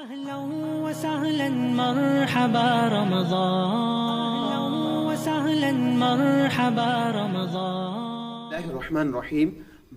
أهلا وسهلا مرحبا رمضان، أهلا وسهلا مرحبا رمضان۔ اللہ الرحمن الرحیم۔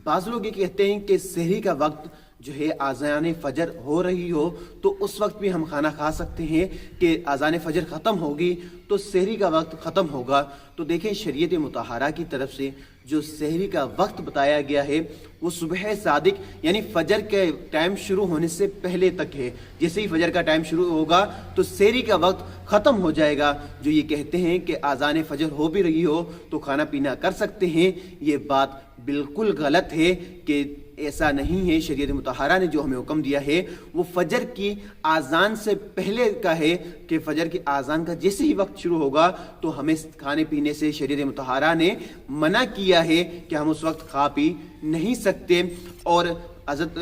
بعض لوگ یہ کہتے ہیں کہ سحری کا وقت جو ہے آذان فجر ہو رہی ہو تو اس وقت بھی ہم کھانا کھا سکتے ہیں کہ آذان فجر ختم ہوگی تو سحری کا وقت ختم ہوگا۔ تو دیکھیں شریعت مطہرہ کی طرف سے جو سحری کا وقت بتایا گیا ہے وہ صبح صادق یعنی فجر کے ٹائم شروع ہونے سے پہلے تک ہے۔ جیسے ہی فجر کا ٹائم شروع ہوگا تو سحری کا وقت ختم ہو جائے گا۔ جو یہ کہتے ہیں کہ آذان فجر ہو بھی رہی ہو تو کھانا پینا کر سکتے ہیں، یہ بات بالکل غلط ہے کہ ایسا نہیں ہے۔ شریعت مطہرہ نے جو ہمیں حکم دیا ہے وہ فجر کی آذان سے پہلے کا ہے کہ فجر کی آذان کا جیسے ہی وقت شروع ہوگا تو ہمیں کھانے پینے سے شریعت مطہرہ نے منع کیا ہے کہ ہم اس وقت کھا پی نہیں سکتے۔ اور حضرت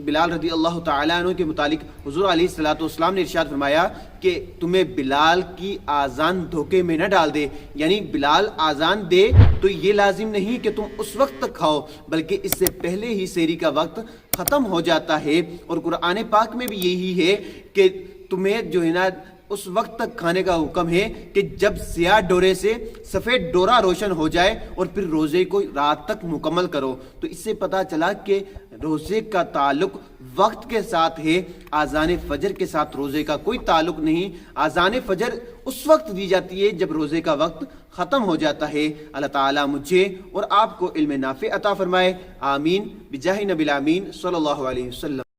بلال رضی اللہ تعالیٰ عنہ کے متعلق حضور علیہ الصلوۃ والسلام نے ارشاد فرمایا کہ تمہیں بلال کی آذان دھوکے میں نہ ڈال دے، یعنی بلال آذان دے تو یہ لازم نہیں کہ تم اس وقت تک کھاؤ بلکہ اس سے پہلے ہی سحری کا وقت ختم ہو جاتا ہے۔ اور قرآن پاک میں بھی یہی ہے کہ تمہیں جو ہے نا اس وقت تک کھانے کا حکم ہے کہ جب سیاہ ڈورے سے سفید ڈورا روشن ہو جائے اور پھر روزے کو رات تک مکمل کرو۔ تو اس سے پتہ چلا کہ روزے کا تعلق وقت کے ساتھ ہے، آذان فجر کے ساتھ روزے کا کوئی تعلق نہیں۔ آذان فجر اس وقت دی جاتی ہے جب روزے کا وقت ختم ہو جاتا ہے۔ اللہ تعالیٰ مجھے اور آپ کو علم نافع عطا فرمائے، آمین بجاہ نبی الامین صلی اللہ علیہ وسلم۔